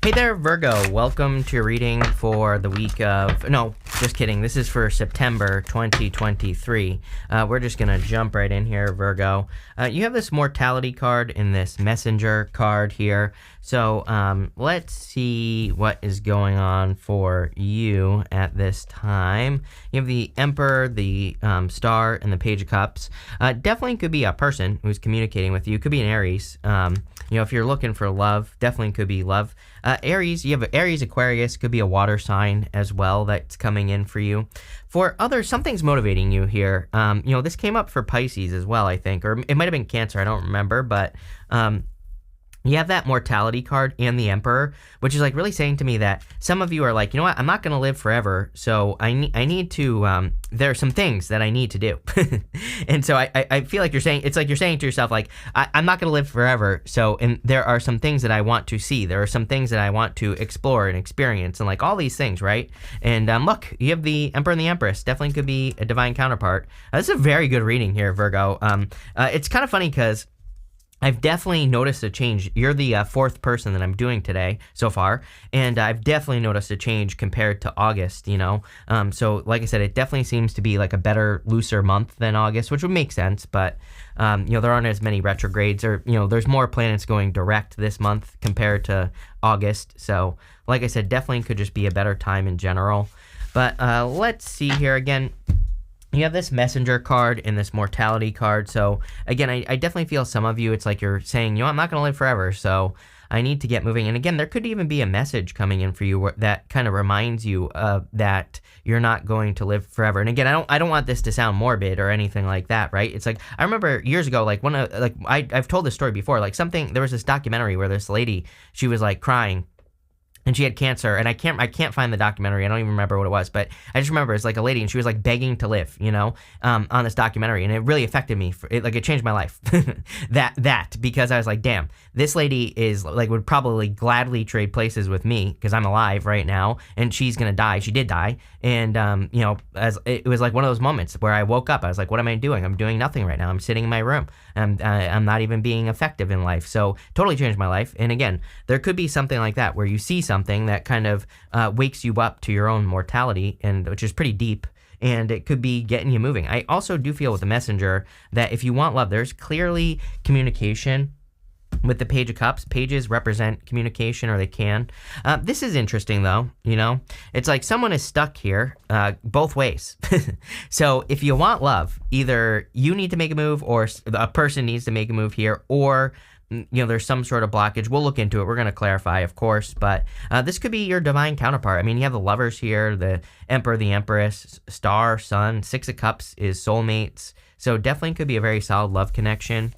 Hey there, Virgo. Welcome to your reading for the week of... No, just kidding. This is for September 2023. We're just going to jump right in here, Virgo. You have this mortality card and this messenger card here. So let's see what is going on for you at this time. You have the Emperor, the Star, and the Page of Cups. Definitely could be a person who's communicating with you. Could be an Aries. If you're looking for love, definitely could be love. Aries, you have Aries, Aquarius, could be a water sign as well that's coming in for you. For others, something's motivating you here. This came up for Pisces as well, I think, or it might have been Cancer, I don't remember, but you have that mortality card and the Emperor, which is like really saying to me that some of you are like, you know what, I'm not going to live forever, so I need to, there are some things that I need to do. And so I feel like you're saying, it's like you're saying to yourself, like, I'm not going to live forever, and there are some things that I want to see, there are some things that I want to explore and experience, and like all these things, right? And look, you have the Emperor and the Empress, definitely could be a divine counterpart. This is a very good reading here, Virgo. It's kind of funny because I've definitely noticed a change. You're the fourth person that I'm doing today so far, and I've definitely noticed a change compared to August, So like I said, it definitely seems to be like a better, looser month than August, which would make sense, but there aren't as many retrogrades, or there's more planets going direct this month compared to August. So like I said, definitely could just be a better time in general. But let's see here again. You have this messenger card and this mortality card. So again, I definitely feel some of you, it's like you're saying, I'm not going to live forever, so I need to get moving. And again, there could even be a message coming in for you that kind of reminds you that you're not going to live forever. And again, I don't want this to sound morbid or anything like that, right? It's like, I remember years ago, like I've told this story before, like there was this documentary where this lady, she was like crying, and she had cancer, and I can't find the documentary. I don't even remember what it was, but I just remember it's like a lady, and she was like begging to live, on this documentary, and it really affected me. It changed my life. Because I was like, damn, this lady is like would probably gladly trade places with me because I'm alive right now, and she's gonna die. She did die, and as it was like one of those moments where I woke up, I was like, what am I doing? I'm doing nothing right now. I'm sitting in my room. I'm not even being effective in life. So totally changed my life. And again, there could be something like that where you see something that kind of wakes you up to your own mortality, and which is pretty deep, and it could be getting you moving. I also do feel with the messenger that if you want love, there's clearly communication. With the Page of Cups, pages represent communication, or they can. This is interesting, though, It's like someone is stuck here both ways. So if you want love, either you need to make a move, or a person needs to make a move here, or there's some sort of blockage. We'll look into it. We're going to clarify, of course, but this could be your divine counterpart. I mean, you have the Lovers here, the Emperor, the Empress, Star, Sun. Six of Cups is soulmates. So definitely could be a very solid love connection.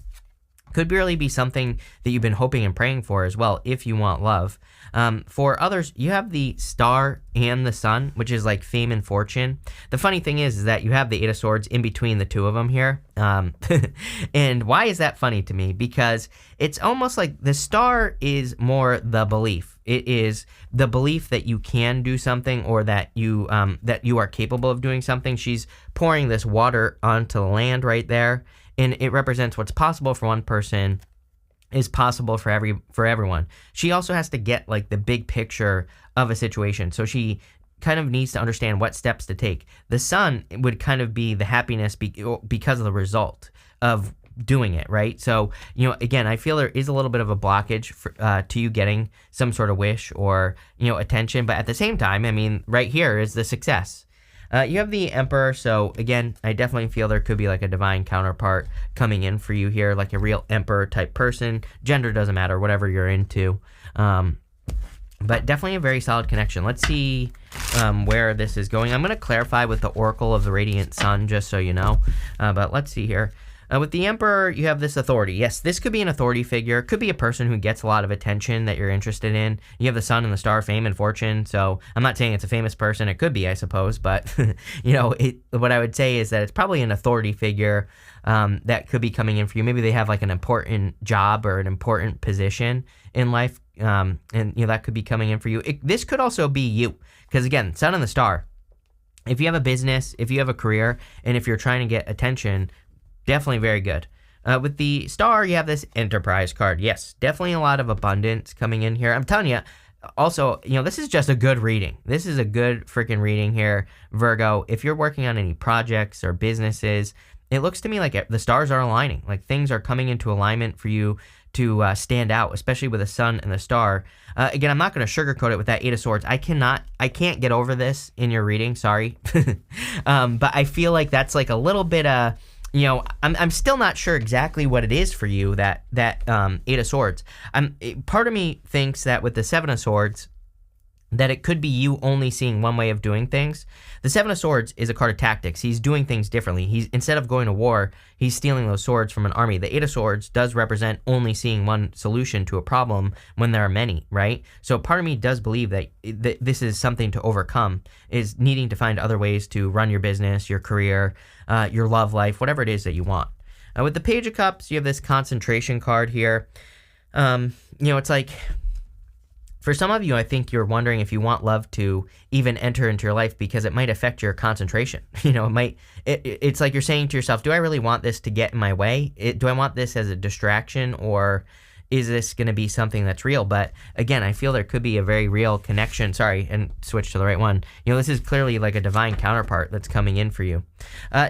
Could really be something that you've been hoping and praying for as well, if you want love. For others, you have the Star and the Sun, which is like fame and fortune. The funny thing is that you have the Eight of Swords in between the two of them here. And why is that funny to me? Because it's almost like the Star is more the belief. It is the belief that you can do something, or that you are capable of doing something. She's pouring this water onto the land right there. And it represents what's possible for one person is possible for everyone. She also has to get like the big picture of a situation. So she kind of needs to understand what steps to take. The Sun would kind of be the happiness because of the result of doing it, right? So, again, I feel there is a little bit of a blockage to you getting some sort of wish or, attention. But at the same time, I mean, right here is the success. You have the Emperor, so again, I definitely feel there could be like a divine counterpart coming in for you here, like a real Emperor type person. Gender doesn't matter, whatever you're into. But definitely a very solid connection. Let's see where this is going. I'm going to clarify with the Oracle of the Radiant Sun, just so you know. But let's see here. With the Emperor, you have this authority. Yes, this could be an authority figure. Could be a person who gets a lot of attention that you're interested in. You have the Sun and the Star, fame and fortune. So I'm not saying it's a famous person. It could be, I suppose. But, what I would say is that it's probably an authority figure that could be coming in for you. Maybe they have like an important job or an important position in life. And that could be coming in for you. This could also be you. Because, again, Sun and the Star. If you have a business, if you have a career, and if you're trying to get attention, definitely very good. With the Star, you have this Enterprise card. Yes, definitely a lot of abundance coming in here. I'm telling you, Also, this is just a good reading. This is a good freaking reading here, Virgo. If you're working on any projects or businesses, it looks to me like the stars are aligning. Like things are coming into alignment for you to stand out, especially with the sun and the star. Again, I'm not going to sugarcoat it with that Eight of Swords. I can't get over this in your reading. Sorry. But I feel like that's like a little bit, I'm still not sure exactly what it is for you, that Eight of Swords. Part of me thinks that with the Seven of Swords, that it could be you only seeing one way of doing things. The Seven of Swords is a card of tactics. He's doing things differently. Instead of going to war, he's stealing those swords from an army. The Eight of Swords does represent only seeing one solution to a problem when there are many, right? So part of me does believe that this is something to overcome, is needing to find other ways to run your business, your career, your love life, whatever it is that you want. With the Page of Cups, you have this concentration card here. It's like, for some of you, I think you're wondering if you want love to even enter into your life because it might affect your concentration. It's like you're saying to yourself, do I really want this to get in my way? Do I want this as a distraction, or is this going to be something that's real? But again, I feel there could be a very real connection. Sorry, and switch to the right one. This is clearly like a divine counterpart that's coming in for you.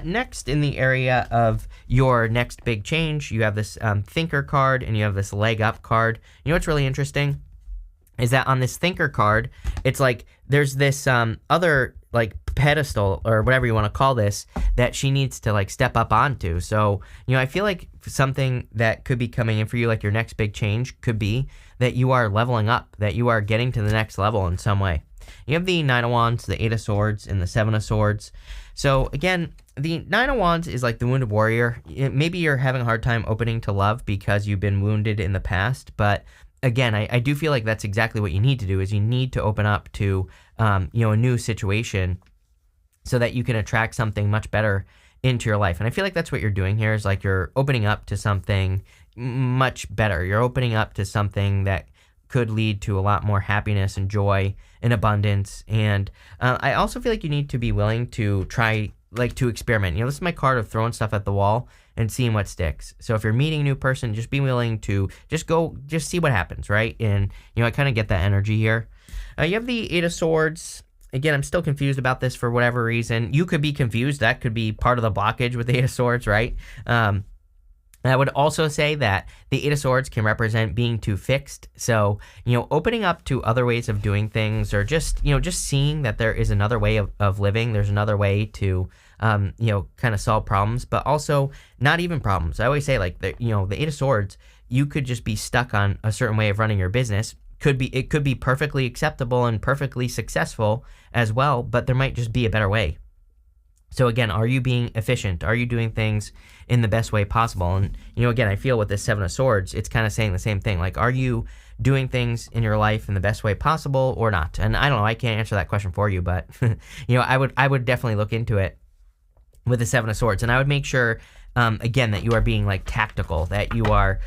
Next, in the area of your next big change, you have this Thinker card and you have this Leg Up card. What's really interesting is that on this Thinker card, it's like there's this other like pedestal or whatever you want to call this that she needs to like step up onto. So, I feel like something that could be coming in for you, like your next big change, could be that you are leveling up, that you are getting to the next level in some way. You have the Nine of Wands, the Eight of Swords, and the Seven of Swords. So again, the Nine of Wands is like the wounded warrior. Maybe you're having a hard time opening to love because you've been wounded in the past, but again, I do feel like that's exactly what you need to do, is you need to open up to, a new situation so that you can attract something much better into your life. And I feel like that's what you're doing here, is like you're opening up to something much better. You're opening up to something that could lead to a lot more happiness and joy and abundance. And I also feel like you need to be willing to try, like, to experiment. This is my card of throwing stuff at the wall and seeing what sticks. So if you're meeting a new person, just be willing to just see what happens, right? And, I kind of get that energy here. You have the Eight of Swords. Again, I'm still confused about this for whatever reason. You could be confused. That could be part of the blockage with the Eight of Swords, right? I would also say that the Eight of Swords can represent being too fixed. So, opening up to other ways of doing things, or just seeing that there is another way of living. There's another way to, kind of solve problems, but also not even problems. I always say, like, the Eight of Swords, you could just be stuck on a certain way of running your business. It could be perfectly acceptable and perfectly successful as well, but there might just be a better way. So again, are you being efficient? Are you doing things in the best way possible? And, again, I feel with this Seven of Swords, it's kind of saying the same thing. Like, are you doing things in your life in the best way possible or not? And I don't know, I can't answer that question for you, but, I would definitely look into it with the Seven of Swords. And I would make sure, again, that you are being like tactical, that you are,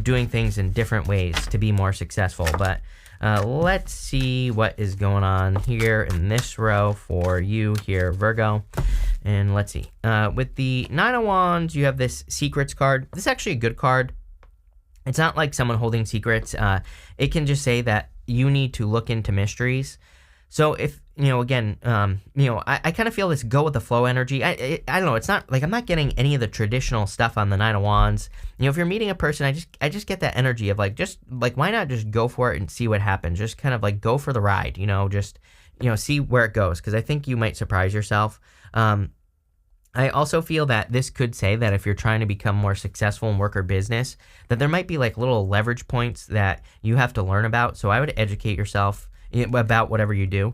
doing things in different ways to be more successful. But let's see what is going on here in this row for you here, Virgo. And let's see. With the Nine of Wands, you have this Secrets card. This is actually a good card. It's not like someone holding secrets. It can just say that you need to look into mysteries. So if, again, I kind of feel this go with the flow energy. I don't know. It's not like I'm not getting any of the traditional stuff on the Nine of Wands. If you're meeting a person, I just get that energy of why not just go for it and see what happens? Just kind of like go for the ride, see where it goes. Cause I think you might surprise yourself. I also feel that this could say that if you're trying to become more successful in work or business, that there might be like little leverage points that you have to learn about. So I would educate yourself about whatever you do.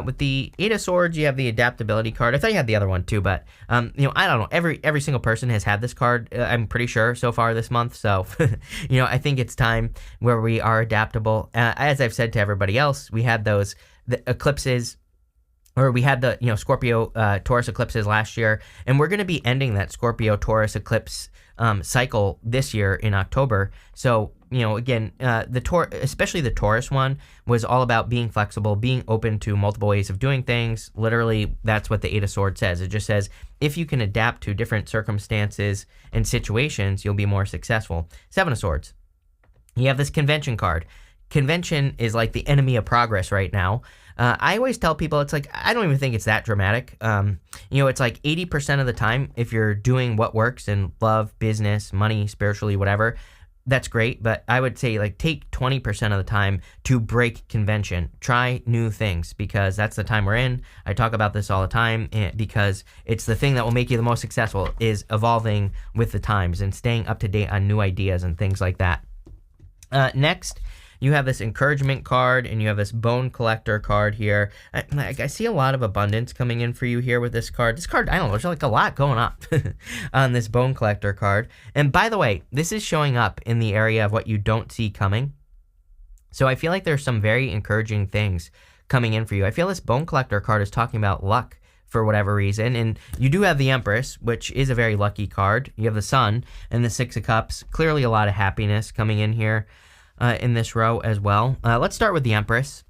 With the Eight of Swords, you have the adaptability card. I thought you had the other one too, but I don't know. Every single person has had this card. I'm pretty sure so far this month. So, I think it's time where we are adaptable. As I've said to everybody else, we had the eclipses, or we had the Scorpio Taurus eclipses last year, and we're going to be ending that Scorpio Taurus eclipse cycle this year in October. So, again, especially the Taurus one was all about being flexible, being open to multiple ways of doing things. Literally, that's what the Eight of Swords says. It just says, if you can adapt to different circumstances and situations, you'll be more successful. Seven of Swords. You have this Convention card. convention is like the enemy of progress right now. I always tell people, it's like, I don't even think it's that dramatic. It's like 80% of the time, if you're doing what works in love, business, money, spiritually, whatever, that's great. But I would say, like, take 20% of the time to break convention. Try new things, because that's the time we're in. I talk about this all the time, because it's the thing that will make you the most successful, is evolving with the times and staying up to date on new ideas and things like that. Next, you have this encouragement card, and you have this bone collector card here. I see a lot of abundance coming in for you here with this card. This card, I don't know, there's like a lot going on on this bone collector card. And by the way, this is showing up in the area of what you don't see coming. So I feel like there's some very encouraging things coming in for you. I feel this bone collector card is talking about luck for whatever reason. And you do have the Empress, which is a very lucky card. You have the Sun and the Six of Cups. Clearly a lot of happiness coming in here. In this row as well. Let's start with the Empress.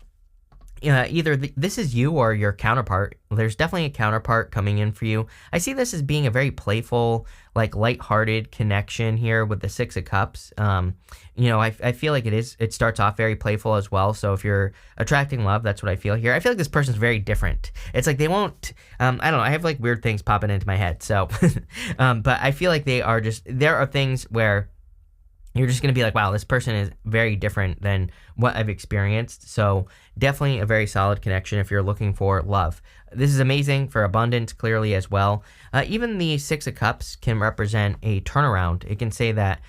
Either this is you or your counterpart. There's definitely a counterpart coming in for you. I see this as being a very playful, like lighthearted connection here with the Six of Cups. I feel like it starts off very playful as well. So if you're attracting love, that's what I feel here. I feel like this person's very different. It's like they won't, I don't know, I have like weird things popping into my head. So, but I feel like there are things where you're just going to be like, wow, this person is very different than what I've experienced. So definitely a very solid connection if you're looking for love. This is amazing for abundance, clearly, as well. Even the Six of Cups can represent a turnaround. It can say that,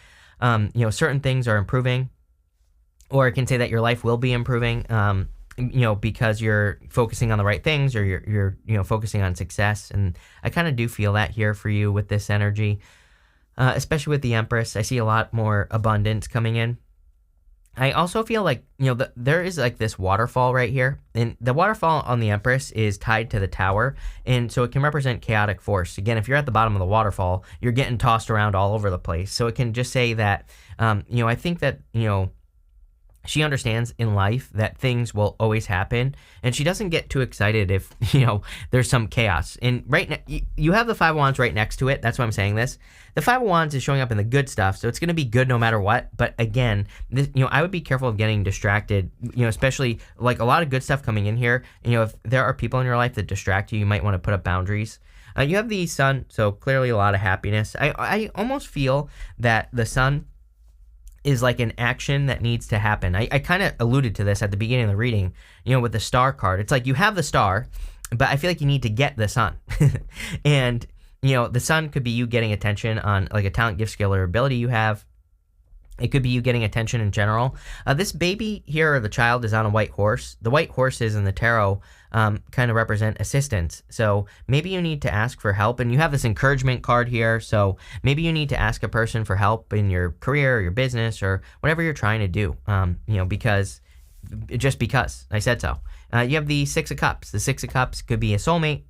certain things are improving, or it can say that your life will be improving, because you're focusing on the right things, or you're focusing on success. And I kind of do feel that here for you with this energy. Especially with the Empress, I see a lot more abundance coming in. I also feel like, there is like this waterfall right here. And the waterfall on the Empress is tied to the Tower. And so it can represent chaotic force. Again, if you're at the bottom of the waterfall, you're getting tossed around all over the place. So it can just say that, I think that, she understands in life that things will always happen, and she doesn't get too excited if, there's some chaos. And right now, you have the Five of Wands right next to it. That's why I'm saying this. The Five of Wands is showing up in the good stuff, so it's going to be good no matter what. But again, I would be careful of getting distracted, especially like a lot of good stuff coming in here. If there are people in your life that distract you, you might want to put up boundaries. You have the Sun, so clearly a lot of happiness. I almost feel that the Sun is like an action that needs to happen. I kind of alluded to this at the beginning of the reading, with the Star card. It's like you have the Star, but I feel like you need to get the Sun. And, the Sun could be you getting attention on like a talent, gift, skill, or ability you have. It could be you getting attention in general. This baby here, or the child, is on a white horse. The white horses in the tarot kind of represent assistance. So maybe you need to ask for help. And you have this encouragement card here. So maybe you need to ask a person for help in your career or your business or whatever you're trying to do, because I said so. You have the Six of Cups. The Six of Cups could be a soulmate.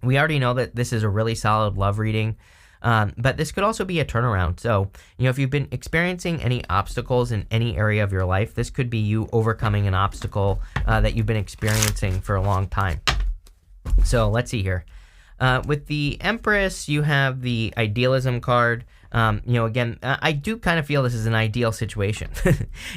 We already know that this is a really solid love reading. But this could also be a turnaround. So, if you've been experiencing any obstacles in any area of your life, this could be you overcoming an obstacle that you've been experiencing for a long time. So let's see here. With the Empress, you have the idealism card. Again, I do kind of feel this is an ideal situation.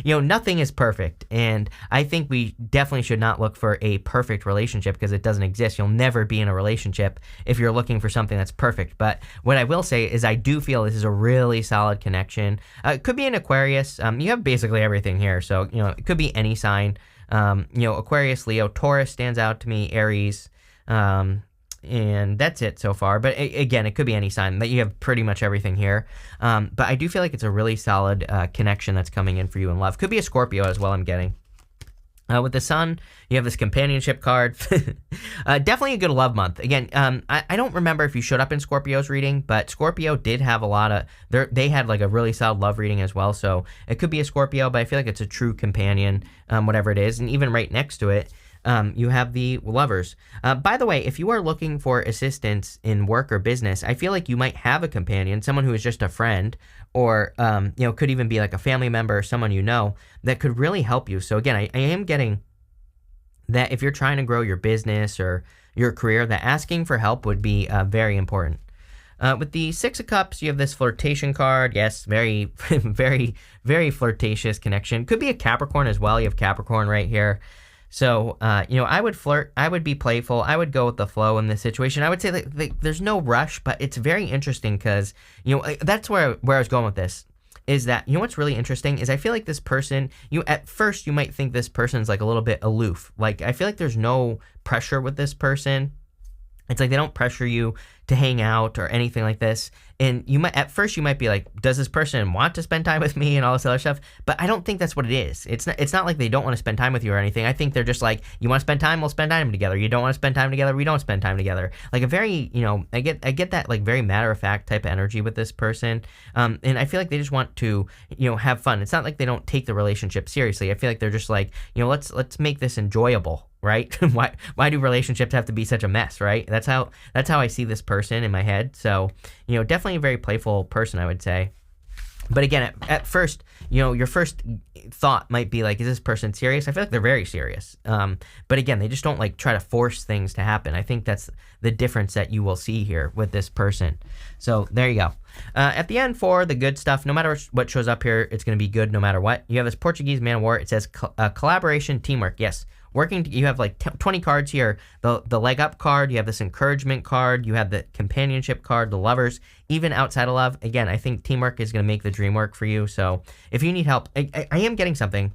Nothing is perfect. And I think we definitely should not look for a perfect relationship, because it doesn't exist. You'll never be in a relationship if you're looking for something that's perfect. But what I will say is I do feel this is a really solid connection. It could be an Aquarius. You have basically everything here. So, it could be any sign. Aquarius, Leo, Taurus stands out to me, Aries, and that's it so far. But again, it could be any sign. That you have pretty much everything here. But I do feel like it's a really solid connection that's coming in for you in love. Could be a Scorpio as well, I'm getting. With the Sun, you have this companionship card. Definitely a good love month. Again, I don't remember if you showed up in Scorpio's reading, but Scorpio did have a lot of, they had like a really solid love reading as well. So it could be a Scorpio, but I feel like it's a true companion, whatever it is. And even right next to it, you have the Lovers. By the way, if you are looking for assistance in work or business, I feel like you might have a companion, someone who is just a friend, or could even be like a family member or someone that could really help you. So again, I am getting that if you're trying to grow your business or your career, that asking for help would be very important. With the Six of Cups, you have this flirtation card. Yes, very, very, very flirtatious connection. Could be a Capricorn as well. You have Capricorn right here. So, I would flirt. I would be playful. I would go with the flow in this situation. I would say that there's no rush, but it's very interesting because, that's where I was going with this. Is that, what's really interesting is I feel like this person, at first you might think this person's like a little bit aloof. Like, I feel like there's no pressure with this person. It's like they don't pressure you to hang out or anything like this. And at first you might be like, does this person want to spend time with me and all this other stuff? But I don't think that's what it is. It's not like they don't want to spend time with you or anything. I think they're just like, you want to spend time, we'll spend time together. You don't want to spend time together, we don't spend time together. Like a very, I get that like very matter of fact type of energy with this person. And I feel like they just want to, have fun. It's not like they don't take the relationship seriously. I feel like they're just like, let's make this enjoyable. Right? Why do relationships have to be such a mess, right? That's how I see this person in my head. So, definitely a very playful person, I would say. But again, at first, your first thought might be like, is this person serious? I feel like they're very serious. But again, they just don't like try to force things to happen. I think that's the difference that you will see here with this person. So there you go. At the end, for the good stuff, no matter what shows up here, it's going to be good no matter what. You have this Portuguese Man of War. It says collaboration, teamwork. Yes. You have like 20 cards here. The leg up card, you have this encouragement card, you have the companionship card, the lovers, even outside of love. Again, I think teamwork is going to make the dream work for you. So if you need help, I am getting something.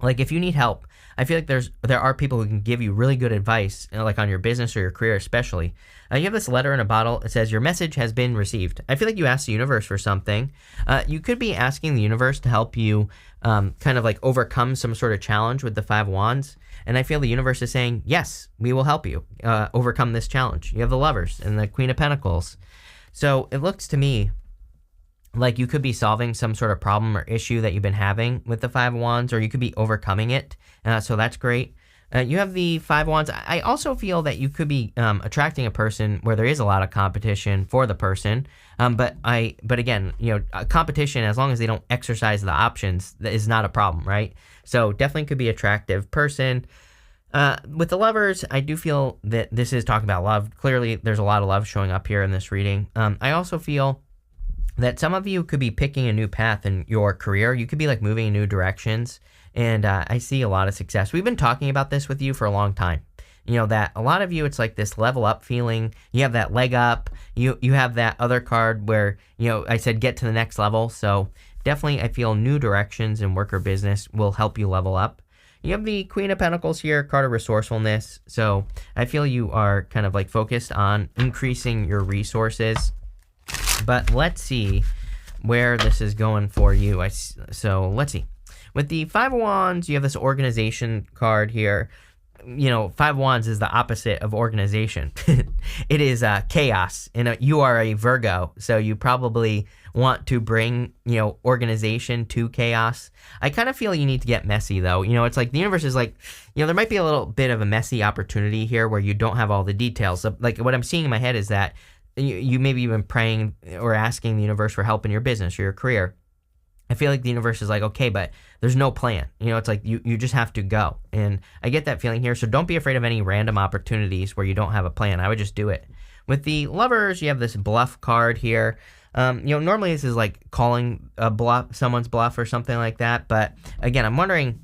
Like if you need help, I feel like there are people who can give you really good advice, like on your business or your career especially. You have this letter in a bottle. It says, your message has been received. I feel like you asked the universe for something. You could be asking the universe to help you kind of like overcome some sort of challenge with the Five of Wands. And I feel the universe is saying, yes, we will help you overcome this challenge. You have the Lovers and the Queen of Pentacles. So it looks to me like you could be solving some sort of problem or issue that you've been having with the Five of Wands, or you could be overcoming it. So that's great. You have the Five of Wands. I also feel that you could be attracting a person where there is a lot of competition for the person. But again, competition, as long as they don't exercise the options, that is not a problem, right? So definitely could be attractive person. With the Lovers, I do feel that this is talking about love. Clearly, there's a lot of love showing up here in this reading. I also feel that some of you could be picking a new path in your career. You could be like moving in new directions. And I see a lot of success. We've been talking about this with you for a long time. That a lot of you, it's like this level up feeling. You have that leg up. You have that other card where, I said get to the next level. So definitely I feel new directions in work or business will help you level up. You have the Queen of Pentacles here, card of resourcefulness. So I feel you are kind of like focused on increasing your resources. But let's see where this is going for you. So let's see. With the Five of Wands, you have this organization card here. Five of Wands is the opposite of organization. It is chaos. And you are a Virgo, so you probably want to bring, organization to chaos. I kind of feel you need to get messy, though. It's like the universe is like, there might be a little bit of a messy opportunity here where you don't have all the details. So, like what I'm seeing in my head is that you maybe even praying or asking the universe for help in your business or your career. I feel like the universe is like, okay, but there's no plan. It's like you just have to go. And I get that feeling here. So don't be afraid of any random opportunities where you don't have a plan. I would just do it. With the Lovers, you have this bluff card here. Normally this is like calling a bluff, someone's bluff or something like that. But again, I'm wondering,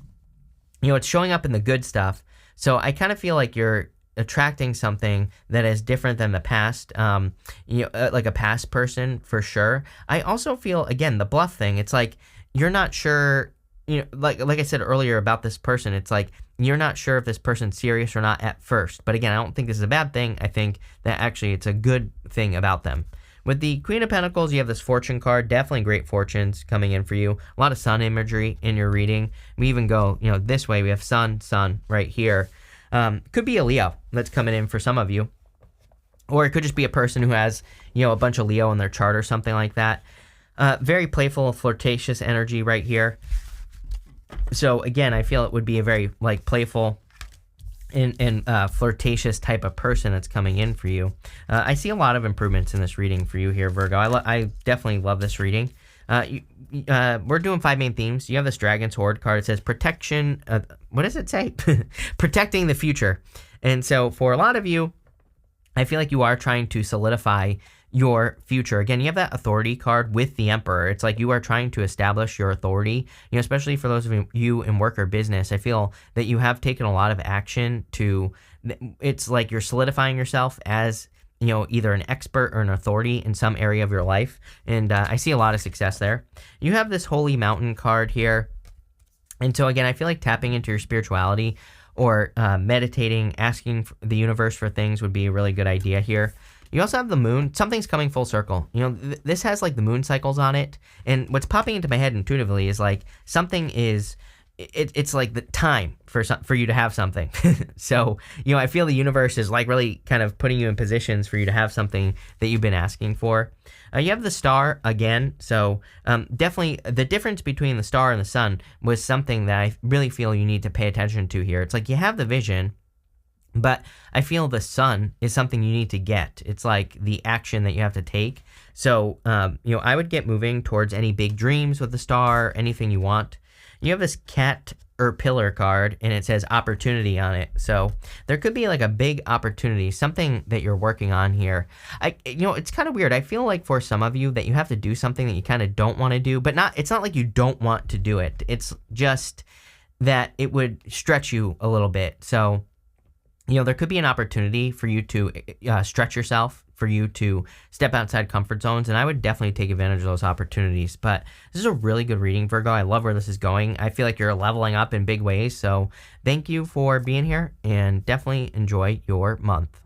it's showing up in the good stuff. So I kind of feel like you're attracting something that is different than the past, like a past person for sure. I also feel, again, the bluff thing, it's like you're not sure, like I said earlier about this person, it's like you're not sure if this person's serious or not at first. But again, I don't think this is a bad thing. I think that actually it's a good thing about them. With the Queen of Pentacles, you have this fortune card. Definitely great fortunes coming in for you. A lot of sun imagery in your reading. We even go, this way. We have sun right here. Could be a Leo that's coming in for some of you. Or it could just be a person who has, a bunch of Leo in their chart or something like that. Very playful, flirtatious energy right here. So again, I feel it would be a very like playful and flirtatious type of person that's coming in for you. I see a lot of improvements in this reading for you here, Virgo. I definitely love this reading. We're doing 5 main themes. You have this Dragon Sword card. It says protection. What does it say? Protecting the future. And so for a lot of you, I feel like you are trying to solidify your future. Again, you have that authority card with the Emperor. It's like you are trying to establish your authority, especially for those of you in work or business. I feel that you have taken a lot of action it's like you're solidifying yourself as, either an expert or an authority in some area of your life. And I see a lot of success there. You have this Holy Mountain card here. And so again, I feel like tapping into your spirituality or meditating, asking the universe for things would be a really good idea here. You also have the moon. Something's coming full circle. This has like the moon cycles on it. And what's popping into my head intuitively is like something is, it's like the time for you to have something. So, I feel the universe is like really kind of putting you in positions for you to have something that you've been asking for. You have the star again. So definitely the difference between the star and the sun was something that I really feel you need to pay attention to here. It's like you have the vision, but I feel the sun is something you need to get. It's like the action that you have to take. So, I would get moving towards any big dreams with the star, anything you want. You have this cat or pillar card, and it says opportunity on it. So there could be like a big opportunity, something that you're working on here. It's kind of weird. I feel like for some of you that you have to do something that you kind of don't want to do, but it's not like you don't want to do it. It's just that it would stretch you a little bit. So, there could be an opportunity for you to stretch yourself, for you to step outside comfort zones, and I would definitely take advantage of those opportunities. But this is a really good reading, Virgo. I love where this is going. I feel like you're leveling up in big ways, so thank you for being here, and definitely enjoy your month.